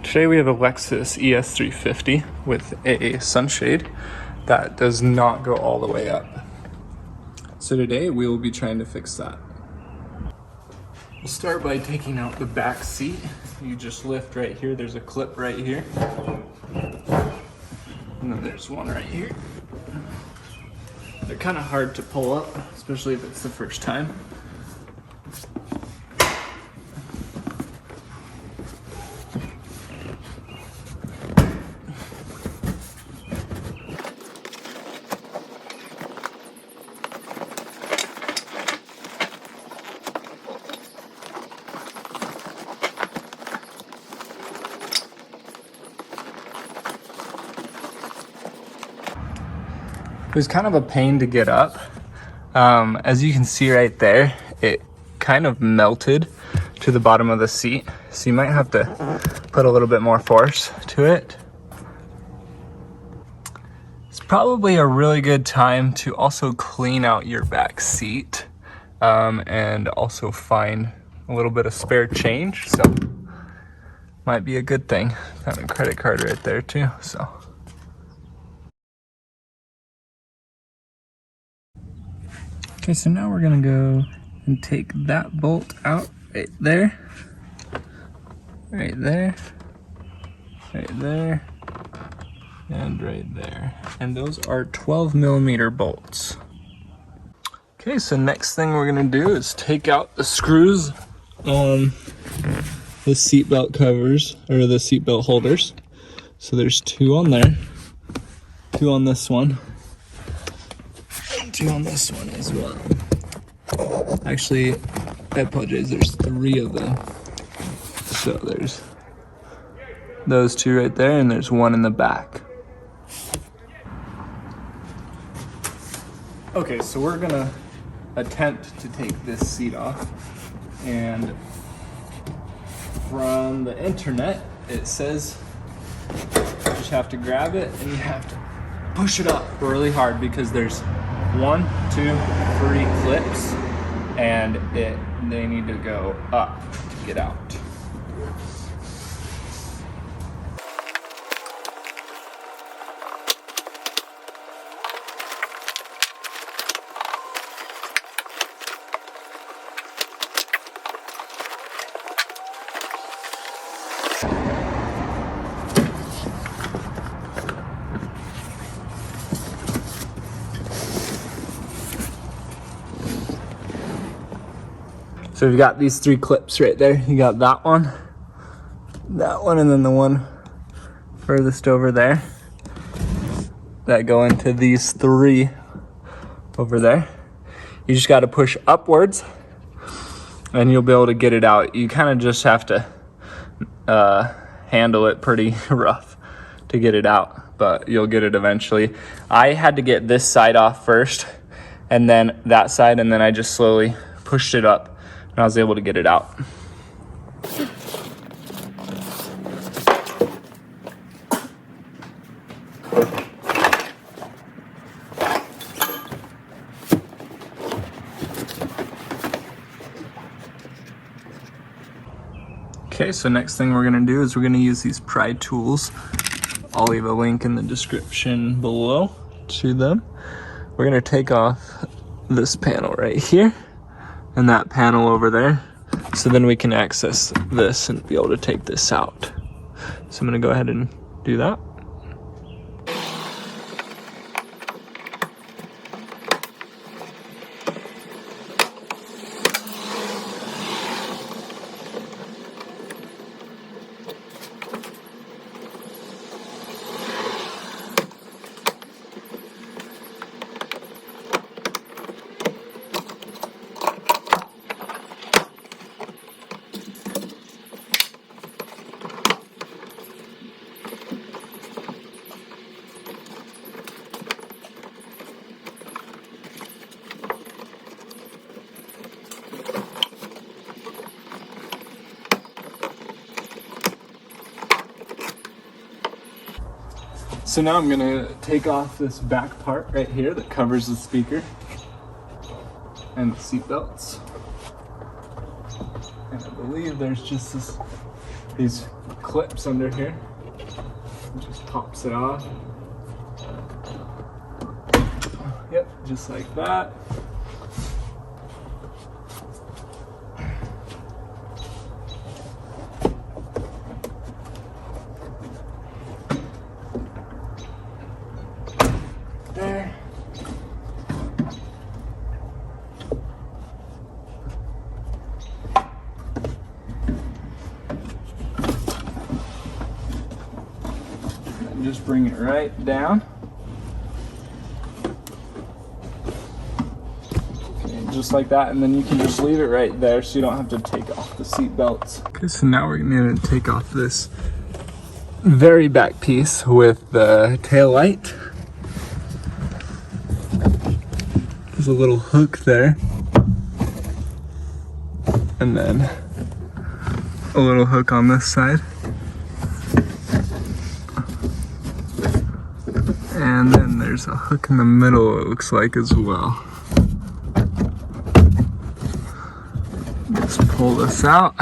Today we have a Lexus ES350 with a sunshade that does not go all the way up. So today we will be trying to fix that. We'll start by taking out the back seat. You just lift right here, there's a clip right here. And then there's one right here. They're kind of hard to pull up, especially if it's the first time. It was kind of a pain to get up. As you can see right there, it kind of melted to the bottom of the seat. So you might have to put a little bit more force to it. It's probably a really good time to also clean out your back seat and also find a little bit of spare change. So might be a good thing. Found a credit card right there too, so. Okay, so now we're gonna go and take that bolt out right there, right there, right there, and right there. And those are 12mm bolts. Okay, so next thing we're gonna do is take out the screws on the seatbelt covers, or the seatbelt holders. So there's two on there, two on this one, on this one as well. Actually, I apologize, there's three of them. So there's those two right there, and there's one in the back. Okay, so we're gonna attempt to take this seat off, and from the internet, it says you just have to grab it and you have to push it up really hard because there's 1, 2, 3 clips, and they need to go up to get out. So we've got these 3 clips right there. You got that one, and then the one furthest over there that go into these 3 over there. You just got to push upwards and you'll be able to get it out. You kind of just have to handle it pretty rough to get it out, but you'll get it eventually. I had to get this side off first and then that side, and then I just slowly pushed it up. I was able to get it out. Okay, so next thing we're gonna do is we're gonna use these pry tools. I'll leave a link in the description below to them. We're gonna take off this panel right here and that panel over there, so then we can access this and be able to take this out. So I'm gonna go ahead and do that. So now I'm gonna take off this back part right here that covers the speaker and the seat belts. And I believe there's just these clips under here. It just pops it off. Yep, just like that. There. And just bring it right down. Okay, just like that, and then you can just leave it right there so you don't have to take off the seat belts. Okay, so now we're gonna take off this very back piece with the tail light. There's a little hook there, and then a little hook on this side, and then there's a hook in the middle, it looks like, as well. Just pull this out,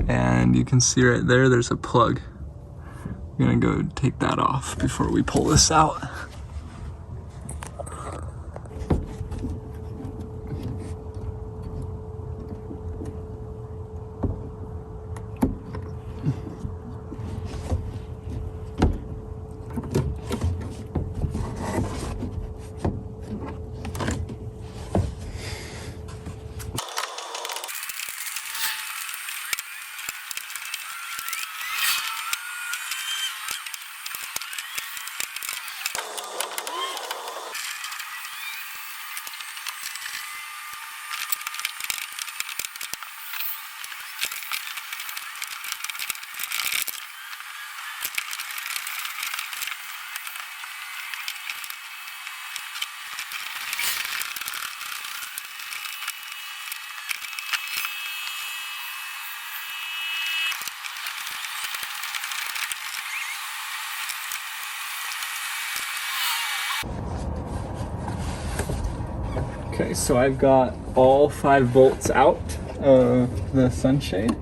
and you can see right there, there's a plug. I'm gonna go take that off before we pull this out. Okay, so I've got all 5 bolts out of the sunshade,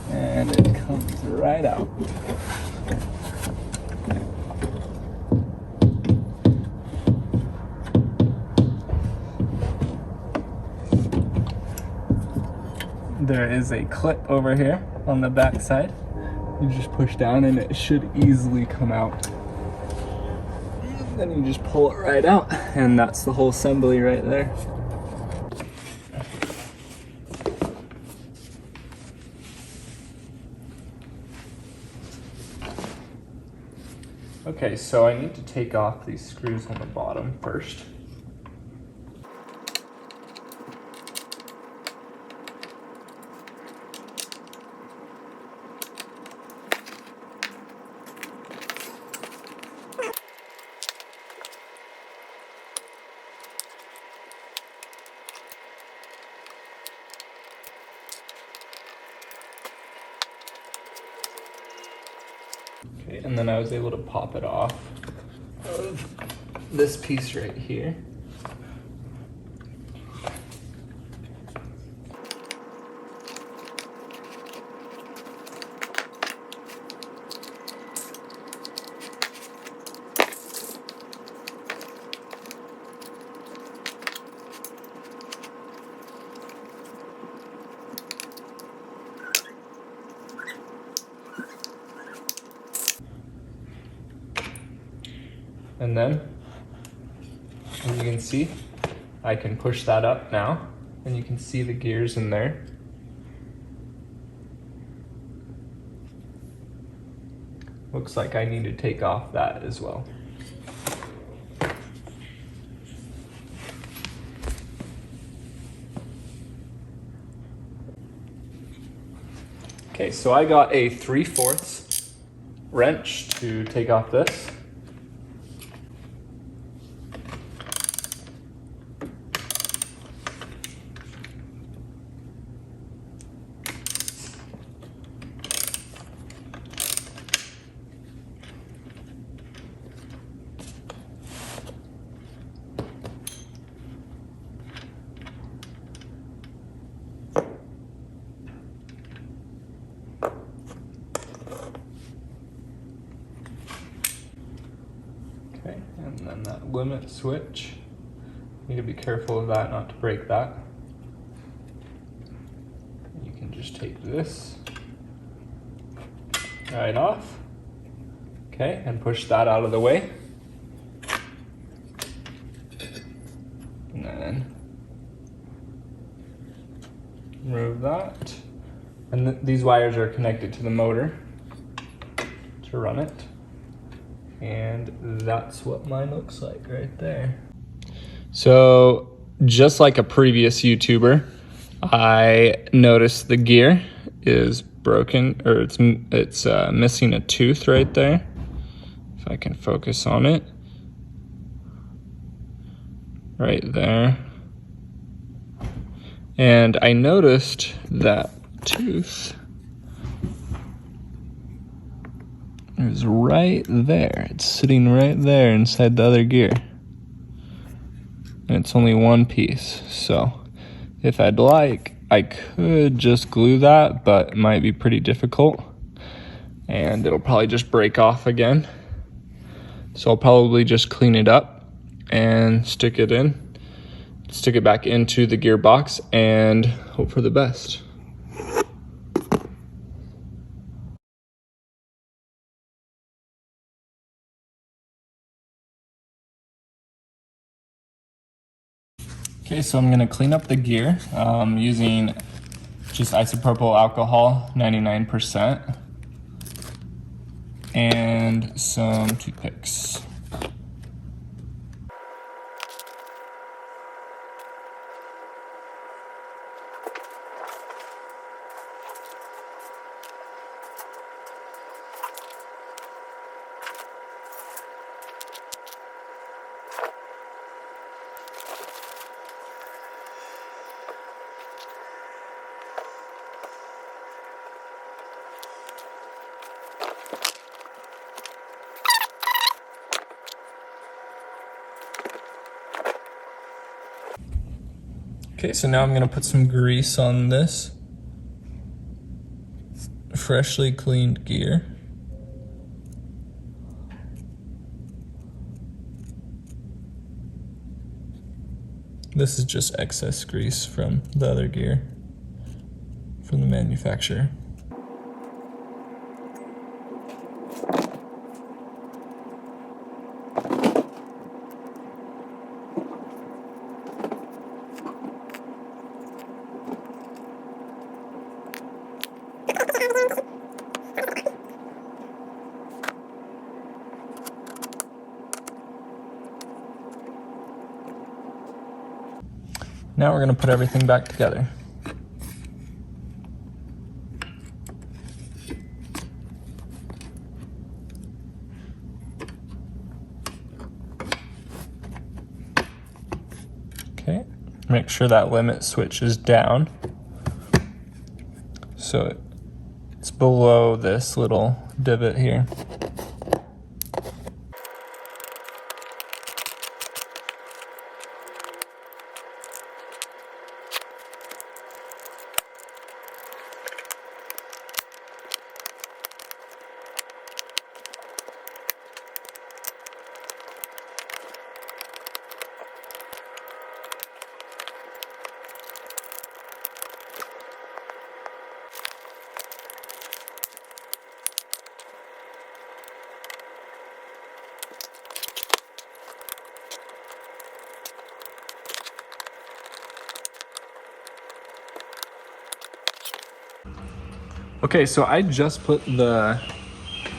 and it comes right out. There is a clip over here on the back side. You just push down and it should easily come out. Then you just pull it right out, and that's the whole assembly right there. Okay, so I need to take off these screws on the bottom first. Okay, and then I was able to pop it off of this piece right here. And then, as you can see, I can push that up now, and you can see the gears in there. Looks like I need to take off that as well. Okay, so I got a 3/4 wrench to take off this. And then that limit switch. You need to be careful of that, not to break that. You can just take this right off. Okay, and push that out of the way. And then remove that. And these wires are connected to the motor to run it. And that's what mine looks like right there. So just like a previous YouTuber, I noticed the gear is broken, or it's missing a tooth right there. If I can focus on it. Right there. And I noticed that tooth is right there. It's sitting right there inside the other gear. And it's only one piece. So if I'd like, I could just glue that, but it might be pretty difficult. And it'll probably just break off again. So I'll probably just clean it up and stick it back into the gearbox and hope for the best. Okay, so I'm gonna clean up the gear using just isopropyl alcohol, 99%, and some toothpicks. Okay, so now I'm gonna put some grease on this freshly cleaned gear. This is just excess grease from the other gear from the manufacturer. Now we're going to put everything back together. Okay, make sure that limit switch is down. So it's below this little divot here. Okay, so I just put the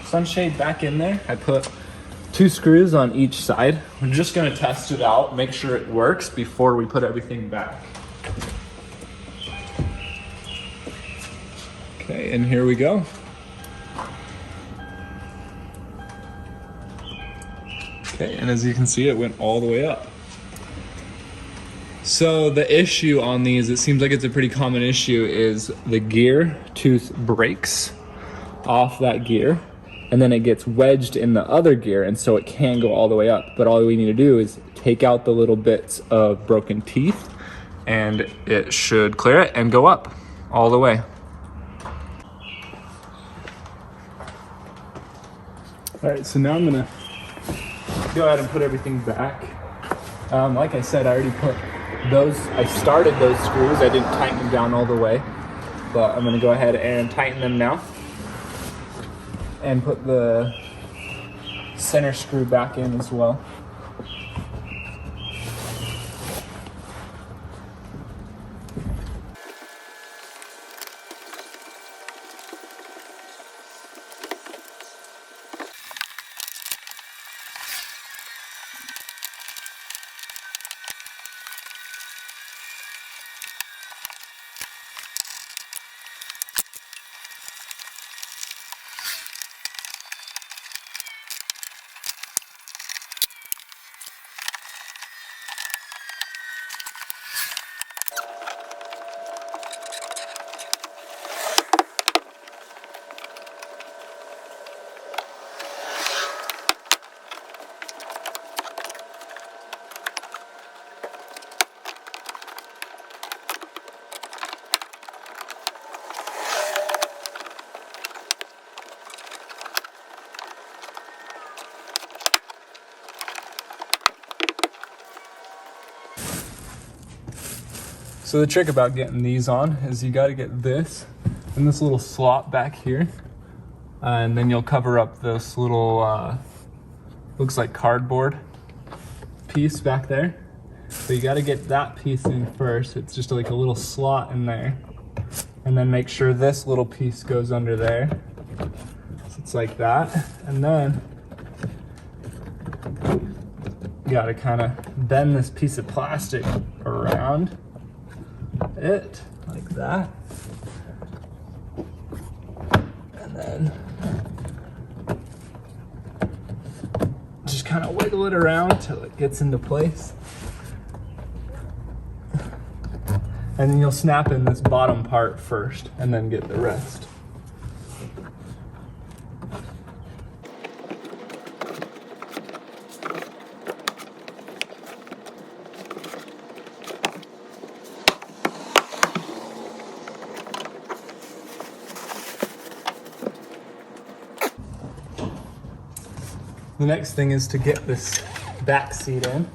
sunshade back in there. I put 2 screws on each side. We're just gonna test it out, make sure it works before we put everything back. Okay, and here we go. Okay, and as you can see, it went all the way up. So the issue on these, it seems like it's a pretty common issue, is the gear tooth breaks off that gear and then it gets wedged in the other gear, and so it can go all the way up. But all we need to do is take out the little bits of broken teeth and it should clear it and go up all the way. All right, so now I'm gonna go ahead and put everything back. Like I said, I already put those, I started those screws. I didn't tighten them down all the way, but I'm gonna go ahead and tighten them now and put the center screw back in as well. So the trick about getting these on is you got to get this and this little slot back here, and then you'll cover up this little, looks like cardboard piece back there. So you got to get that piece in first. It's just like a little slot in there, and then make sure this little piece goes under there. So it's like that, and then you got to kind of bend this piece of plastic around it like that, and then just kind of wiggle it around till it gets into place, and then you'll snap in this bottom part first and then get the rest. The next thing is to get this back seat in.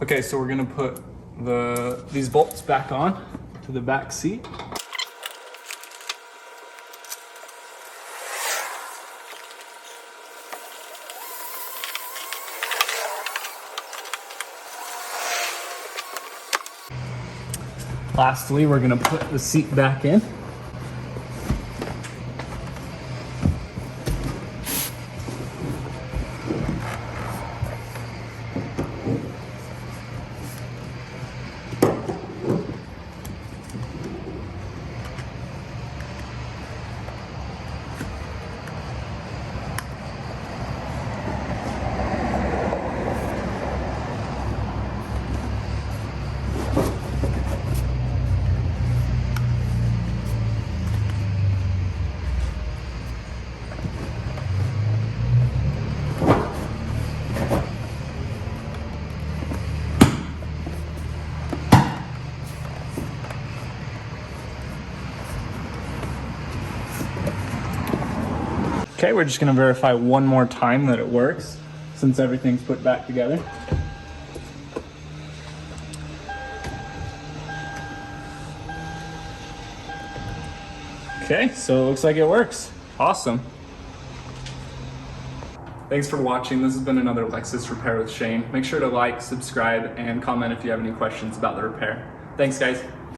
Okay, so we're gonna put these bolts back on to the back seat. Lastly, we're gonna put the seat back in. Okay, we're just gonna verify one more time that it works since everything's put back together. Okay, so it looks like it works. Awesome. Thanks for watching. This has been another Lexus Repair with Shane. Make sure to like, subscribe, and comment if you have any questions about the repair. Thanks, guys.